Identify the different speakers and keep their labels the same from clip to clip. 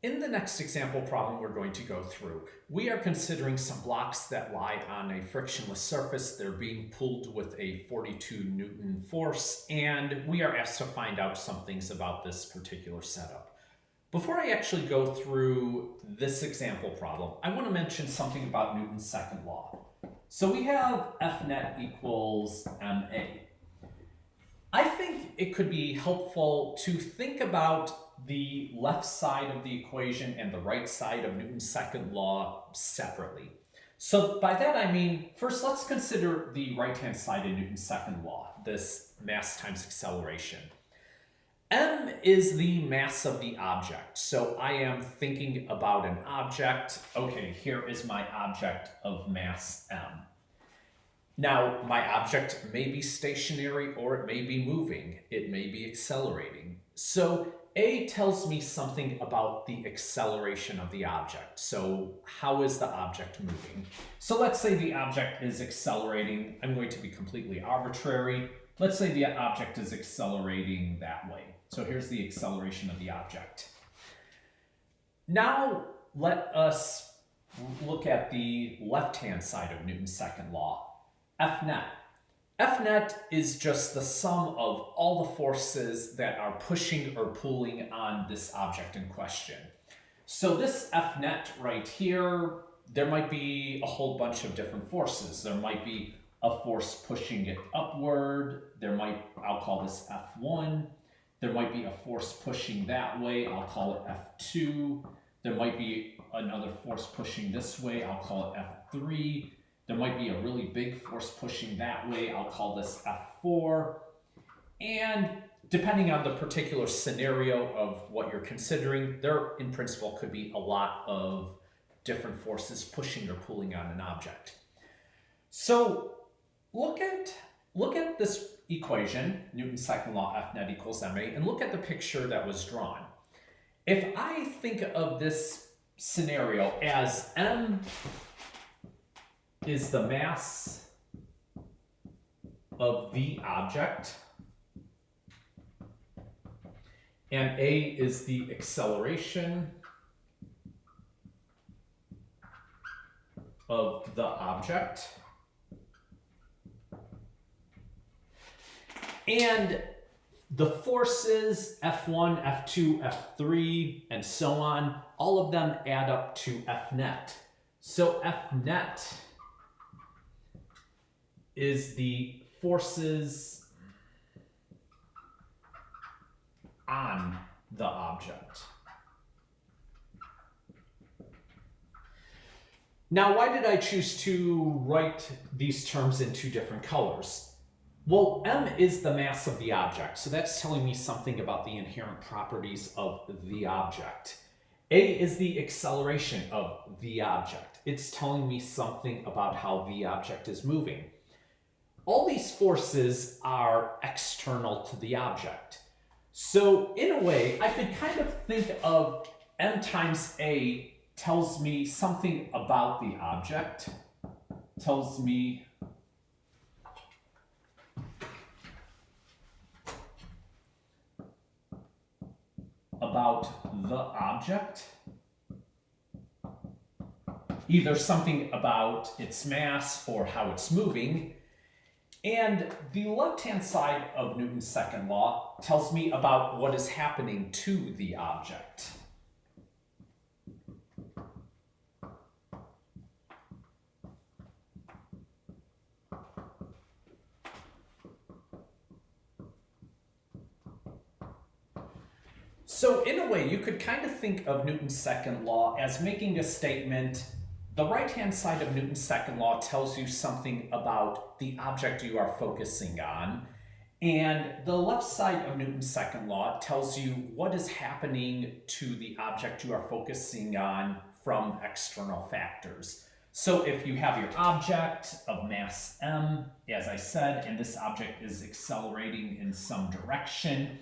Speaker 1: In the next example problem we're going to go through, we are considering some blocks that lie on a frictionless surface. They're being pulled with a 42 Newton force, and we are asked to find out some things about this particular setup. Before I actually go through this example problem, I want to mention something about Newton's second law. So we have F net equals ma. I think it could be helpful to think about the left side of the equation and the right side of Newton's second law separately. So by that I mean, first let's consider the right-hand side of Newton's second law, this mass times acceleration. M is the mass of the object. So I am thinking about an object. Okay, here is my object of mass M. Now, my object may be stationary or it may be moving. It may be accelerating. So A tells me something about the acceleration of the object. So how is the object moving? So let's say the object is accelerating. I'm going to be completely arbitrary. Let's say the object is accelerating that way. So here's the acceleration of the object. Now let us look at the left-hand side of Newton's second law. F net. F net is just the sum of all the forces that are pushing or pulling on this object in question. So this F net right here, there might be a whole bunch of different forces. There might be a force pushing it upward. I'll call this F1. There might be a force pushing that way. I'll call it F2. There might be another force pushing this way. I'll call it F3. There might be a really big force pushing that way. I'll call this F4. And depending on the particular scenario of what you're considering, there in principle could be a lot of different forces pushing or pulling on an object. So look at this equation, Newton's second law, F net equals ma, and look at the picture that was drawn. If I think of this scenario as m is the mass of the object, and a is the acceleration of the object, and the forces F1, F2, F3, and so on, all of them add up to F net. So F net is the forces on the object. Now, why did I choose to write these terms in two different colors? Well, m is the mass of the object, so that's telling me something about the inherent properties of the object. A is the acceleration of the object. It's telling me something about how the object is moving. All these forces are external to the object. So in a way, I could kind of think of m times a tells me something about the object, tells me about the object, either something about its mass or how it's moving. And the left-hand side of Newton's second law tells me about what is happening to the object. So in a way, you could kind of think of Newton's second law as making a statement. The right-hand side of Newton's second law tells you something about the object you are focusing on, and the left side of Newton's second law tells you what is happening to the object you are focusing on from external factors. So if you have your object of mass m, as I said, and this object is accelerating in some direction,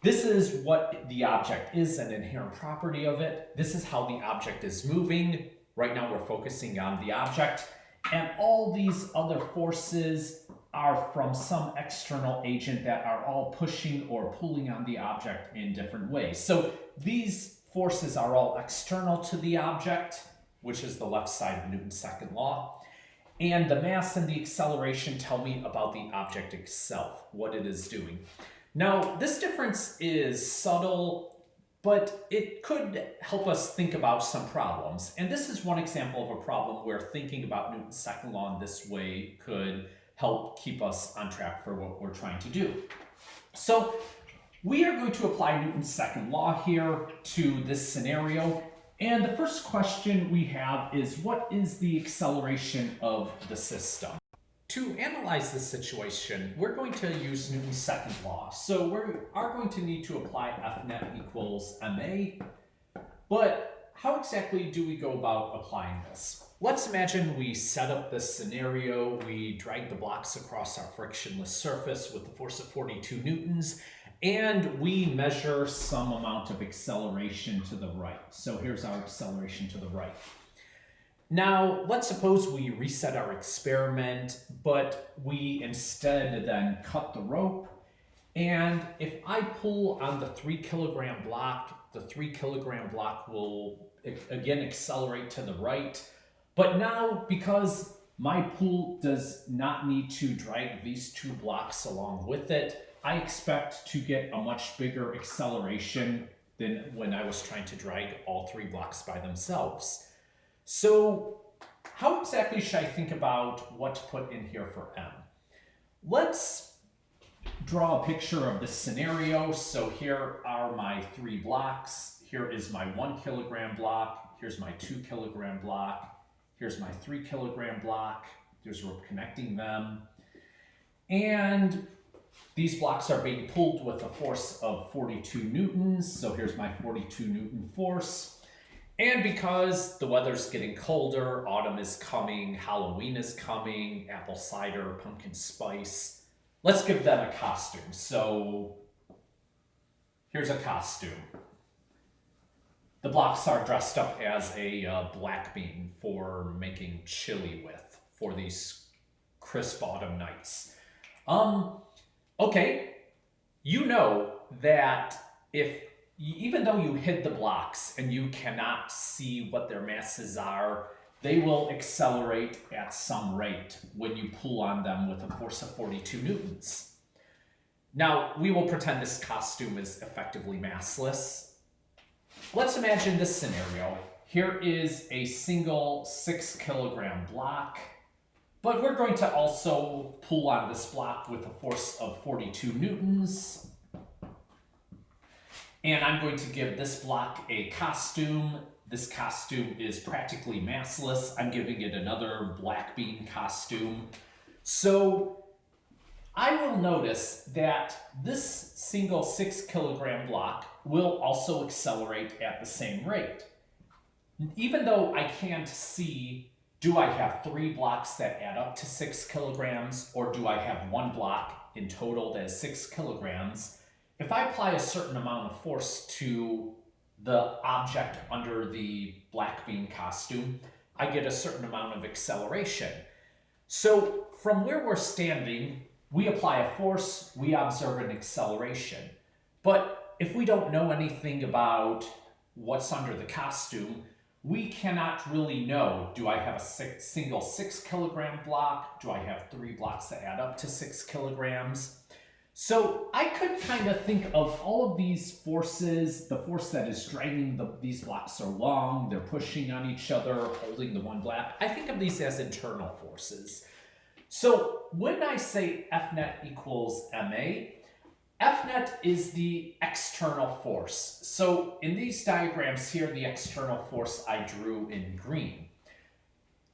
Speaker 1: this is what the object is, an inherent property of it. This is how the object is moving. Right now we're focusing on the object, and all these other forces are from some external agent that are all pushing or pulling on the object in different ways. So these forces are all external to the object, which is the left side of Newton's second law. And the mass and the acceleration tell me about the object itself, what it is doing. Now, this difference is subtle, but it could help us think about some problems. And this is one example of a problem where thinking about Newton's second law in this way could help keep us on track for what we're trying to do. So we are going to apply Newton's second law here to this scenario. And the first question we have is, what is the acceleration of the system? To analyze this situation, we're going to use Newton's second law. So we are going to need to apply F net equals ma. But how exactly do we go about applying this? Let's imagine we set up this scenario. We drag the blocks across our frictionless surface with the force of 42 newtons. And we measure some amount of acceleration to the right. So here's our acceleration to the right. Now, let's suppose we reset our experiment, but we instead then cut the rope. And if I pull on the 3 kilogram block, the 3 kilogram block will again accelerate to the right. But now, because my pull does not need to drag these 2 blocks along with it, I expect to get a much bigger acceleration than when I was trying to drag all 3 blocks by themselves. So how exactly should I think about what to put in here for m? Let's draw a picture of this scenario. So here are my 3 blocks. Here is my 1 kilogram block. Here's my 2 kilogram block. Here's my 3 kilogram block. There's rope connecting them. And these blocks are being pulled with a force of 42 newtons. So here's my 42 Newton force. And because the weather's getting colder, autumn is coming, Halloween is coming, apple cider, pumpkin spice, let's give them a costume. So here's a costume. The blocks are dressed up as a black bean for making chili with for these crisp autumn nights. Okay, you know that even though you hid the blocks and you cannot see what their masses are, they will accelerate at some rate when you pull on them with a force of 42 newtons. Now, we will pretend this costume is effectively massless. Let's imagine this scenario. Here is a single 6 kilogram block. But we're going to also pull on this block with a force of 42 newtons. And I'm going to give this block a costume. This costume is practically massless. I'm giving it another black bean costume. So I will notice that this single 6 kilogram block will also accelerate at the same rate. Even though I can't see, do I have 3 blocks that add up to 6 kilograms, or do I have 1 block in total that is 6 kilograms? If I apply a certain amount of force to the object under the black bean costume, I get a certain amount of acceleration. So from where we're standing, we apply a force, we observe an acceleration. But if we don't know anything about what's under the costume, we cannot really know, do I have a single 6 kilogram block? Do I have 3 blocks that add up to 6 kilograms? So I could kind of think of all of these forces, the force that is dragging these blocks along, they're pushing on each other, holding the one block. I think of these as internal forces. So when I say F net equals ma, F net is the external force. So in these diagrams here, the external force I drew in green.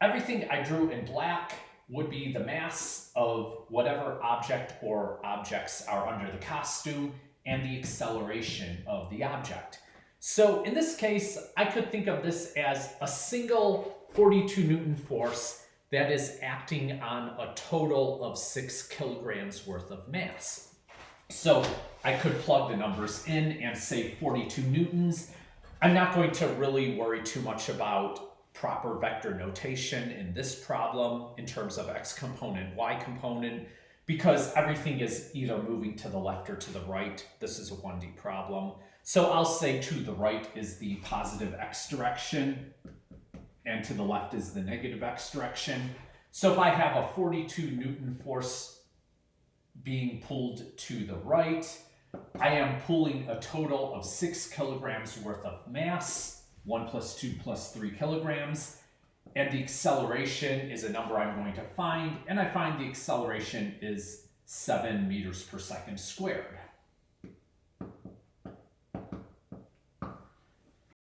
Speaker 1: Everything I drew in black would be the mass of whatever object or objects are under the costume and the acceleration of the object. So in this case, I could think of this as a single 42 Newton force that is acting on a total of 6 kilograms worth of mass. So I could plug the numbers in and say 42 newtons. I'm not going to really worry too much about proper vector notation in this problem in terms of x component, y component, because everything is either moving to the left or to the right. This is a 1D problem. So I'll say to the right is the positive x direction, and to the left is the negative x direction. So if I have a 42 Newton force being pulled to the right, I am pulling a total of 6 kilograms worth of mass, 1 plus 2 plus 3 kilograms, and the acceleration is a number I'm going to find, and I find the acceleration is 7 meters per second squared.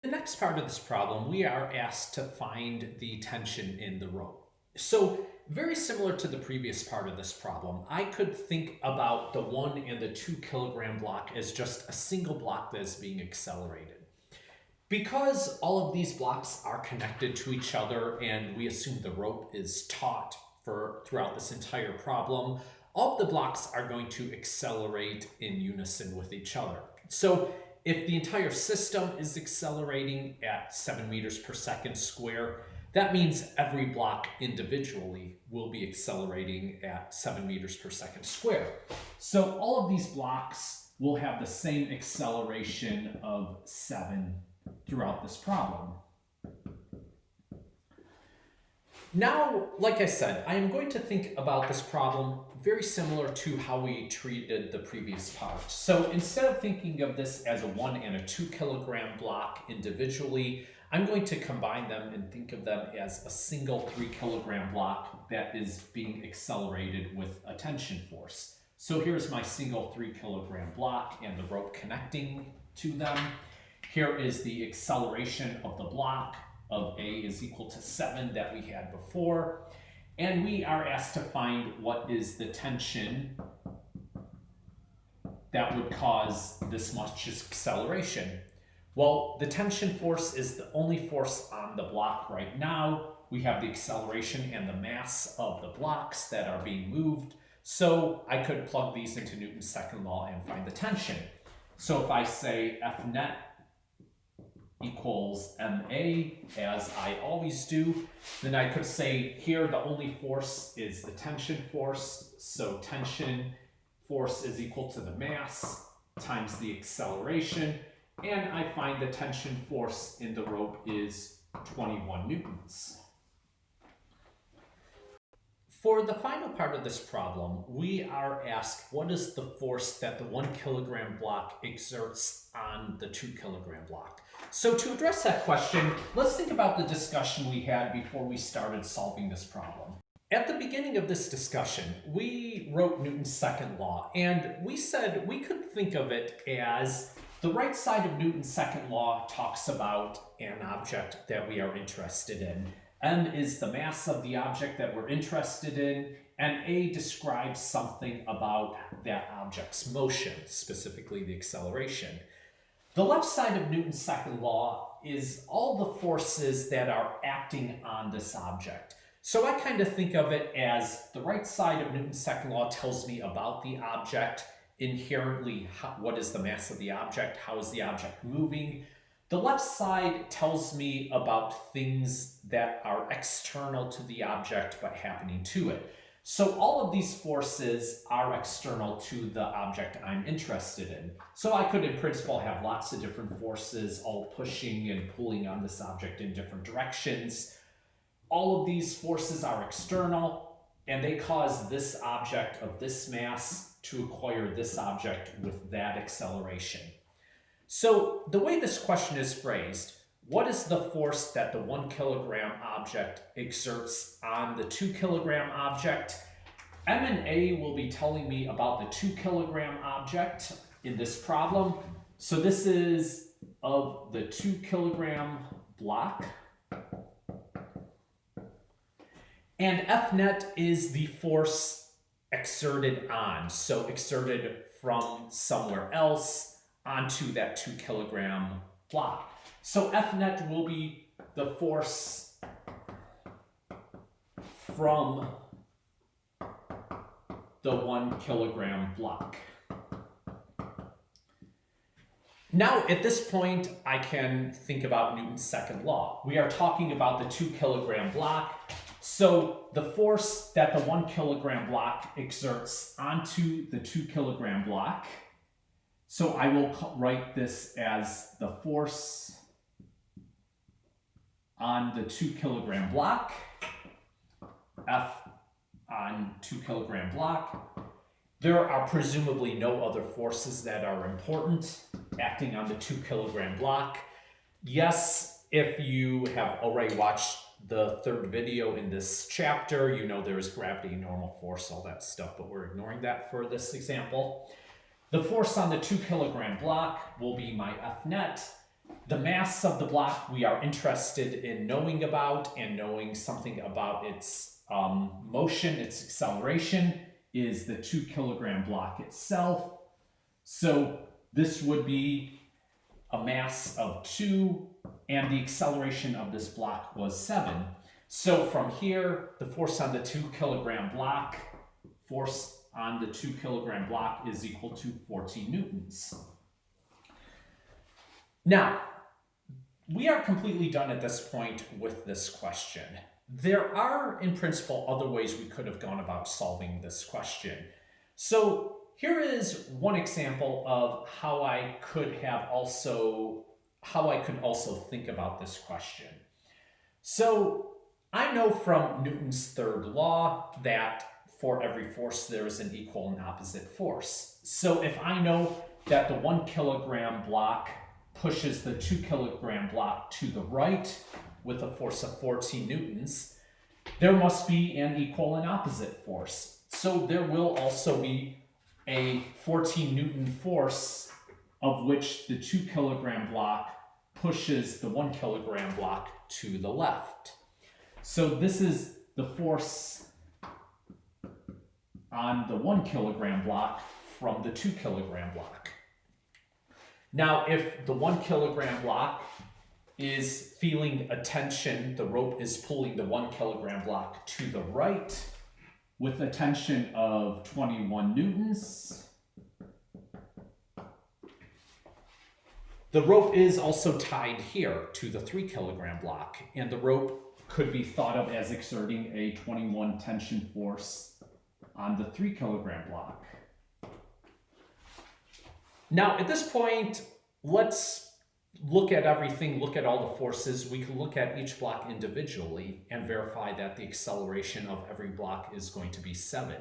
Speaker 1: The next part of this problem, we are asked to find the tension in the rope. So very similar to the previous part of this problem, I could think about the 1 and the 2 kilogram block as just a single block that is being accelerated. Because all of these blocks are connected to each other and we assume the rope is taut throughout this entire problem, all of the blocks are going to accelerate in unison with each other. So if the entire system is accelerating at 7 meters per second square, that means every block individually will be accelerating at 7 meters per second square. So all of these blocks will have the same acceleration of 7 throughout this problem. Now, like I said, I am going to think about this problem very similar to how we treated the previous part. So instead of thinking of this as a 1 and a 2 kilogram block individually, I'm going to combine them and think of them as a single 3 kilogram block that is being accelerated with a tension force. So here's my single 3 kilogram block and the rope connecting to them. Here is the acceleration of the block of A is equal to 7 that we had before. And we are asked to find what is the tension that would cause this much acceleration. Well, the tension force is the only force on the block right now. We have the acceleration and the mass of the blocks that are being moved. So I could plug these into Newton's second law and find the tension. So if I say F net equals MA, as I always do, then I could say here the only force is the tension force. So tension force is equal to the mass times the acceleration. And I find the tension force in the rope is 21 newtons. For the final part of this problem, we are asked what is the force that the 1 kilogram block exerts on the 2 kilogram block. So to address that question, let's think about the discussion we had before we started solving this problem. At the beginning of this discussion, we wrote Newton's second law, and we said we could think of it as the right side of Newton's second law talks about an object that we are interested in. M is the mass of the object that we're interested in, and A describes something about that object's motion, specifically the acceleration. The left side of Newton's second law is all the forces that are acting on this object. So I kind of think of it as the right side of Newton's second law tells me about the object, inherently what is the mass of the object, how is the object moving. The left side tells me about things that are external to the object but happening to it. So all of these forces are external to the object I'm interested in. So I could in principle have lots of different forces all pushing and pulling on this object in different directions. All of these forces are external and they cause this object of this mass to acquire this object with that acceleration. So the way this question is phrased, what is the force that the 1 kilogram object exerts on the 2 kilogram object? M and A will be telling me about the 2 kilogram object in this problem. So this is of the 2 kilogram block. And F net is the force exerted on, so exerted from somewhere else onto that 2 kilogram block. So F net will be the force from the 1 kilogram block. Now, at this point, I can think about Newton's second law. We are talking about the 2 kilogram block. So the force that the 1 kilogram block exerts onto the 2 kilogram block. So I will write this as the force on the 2 kilogram block, F on 2 kilogram block. There are presumably no other forces that are important acting on the 2 kilogram block. Yes, if you have already watched the third video in this chapter, you know there is gravity, normal force, all that stuff, but we're ignoring that for this example. The force on the 2 kilogram block will be my F net. The mass of the block we are interested in knowing about, and knowing something about its motion, its acceleration, is the 2 kilogram block itself. So this would be a mass of 2, and the acceleration of this block was 7. So from here, the force on the 2 kilogram block, force on the 2 kilogram block is equal to 14 newtons. Now, we are completely done at this point with this question. There are, in principle, other ways we could have gone about solving this question. So here is one example of how I could also think about this question. So I know from Newton's third law that for every force there is an equal and opposite force. So if I know that the 1 kilogram block pushes the 2 kilogram block to the right with a force of 14 newtons, there must be an equal and opposite force. So there will also be a 14 Newton force of which the 2 kilogram block pushes the 1 kilogram block to the left. So this is the force on the 1 kilogram block from the 2 kilogram block. Now, if the 1 kilogram block is feeling a tension, the rope is pulling the 1 kilogram block to the right with a tension of 21 newtons. The rope is also tied here to the 3 kilogram block, and the rope could be thought of as exerting a 21 tension force on the 3 kilogram block. Now, at this point, let's look at everything, look at all the forces. We can look at each block individually and verify that the acceleration of every block is going to be 7.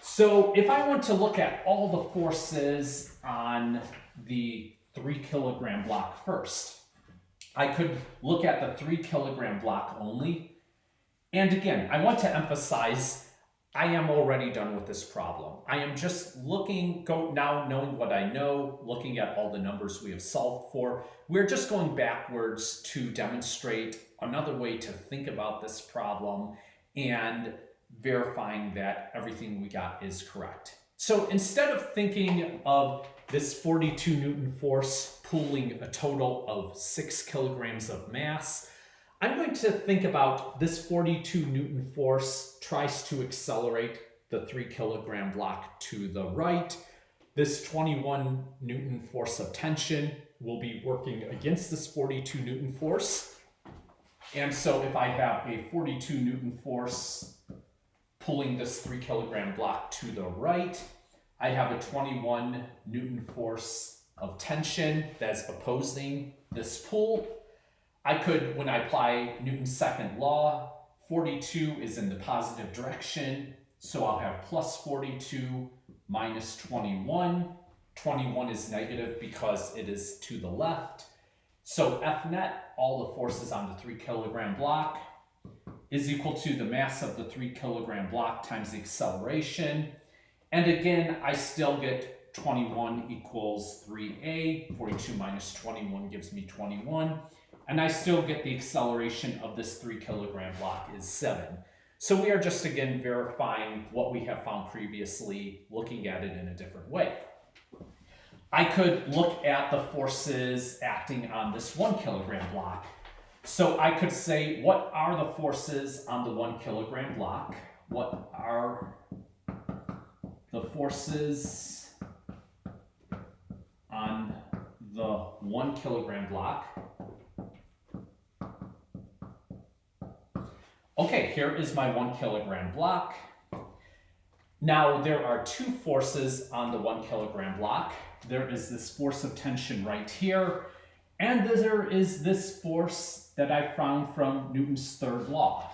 Speaker 1: So if I want to look at all the forces on the 3 kilogram block first, I could look at the 3 kilogram block only. And again, I want to emphasize I am already done with this problem. I am just now knowing what I know, looking at all the numbers we have solved for. We're just going backwards to demonstrate another way to think about this problem and verifying that everything we got is correct. So instead of thinking of this 42 Newton force pulling a total of 6 kilograms of mass, I'm going to think about this 42 Newton force tries to accelerate the 3 kilogram block to the right. This 21 Newton force of tension will be working against this 42 Newton force. And so if I have a 42 Newton force pulling this 3 kilogram block to the right, I have a 21 Newton force of tension that's opposing this pull. I could, when I apply Newton's second law, 42 is in the positive direction, so I'll have plus 42 minus 21. 21 is negative because it is to the left. So F net, all the forces on the 3 kilogram block, is equal to the mass of the 3 kilogram block times the acceleration. And again, I still get 21 equals 3a. 42 minus 21 gives me 21. And I still get the acceleration of this 3 kilogram block is 7. So we are just again verifying what we have found previously, looking at it in a different way. I could look at the forces acting on this 1 kilogram block. So I could say, what are the forces on the 1 kilogram block? What are the forces on the 1 kilogram block? Okay, here is my 1 kilogram block. Now, there are two forces on the 1 kilogram block. There is this force of tension right here, and there is this force that I found from Newton's third law.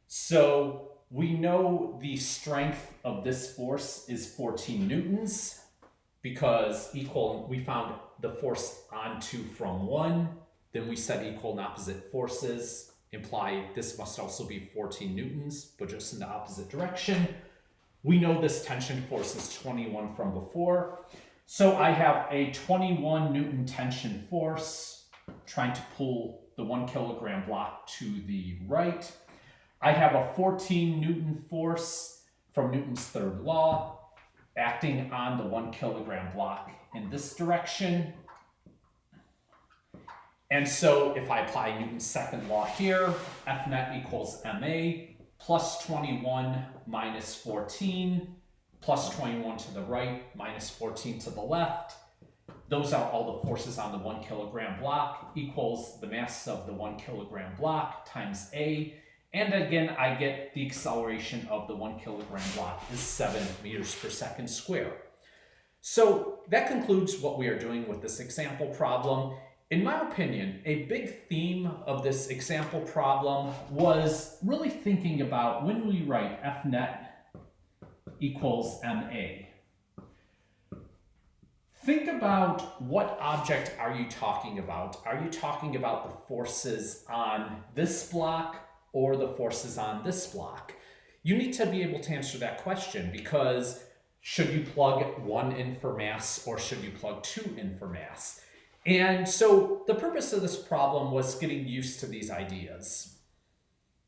Speaker 1: So we know the strength of this force is 14 newtons because we found the force on 2 from 1. Then we said equal and opposite forces imply this must also be 14 newtons, but just in the opposite direction. We know this tension force is 21 from before. So I have a 21 Newton tension force trying to pull the 1 kilogram block to the right. I have a 14 Newton force from Newton's third law acting on the 1 kilogram block in this direction. And so if I apply Newton's second law here, F net equals ma plus 21 minus 14, plus 21 to the right, minus 14 to the left. Those are all the forces on the 1 kilogram block equals the mass of the 1 kilogram block times A. And again, I get the acceleration of the 1 kilogram block is 7 meters per second squared. So that concludes what we are doing with this example problem. In my opinion, a big theme of this example problem was really thinking about when we write F net equals ma. Think about what object are you talking about? Are you talking about the forces on this block or the forces on this block? You need to be able to answer that question because should you plug 1 in for mass or should you plug 2 in for mass? And so the purpose of this problem was getting used to these ideas.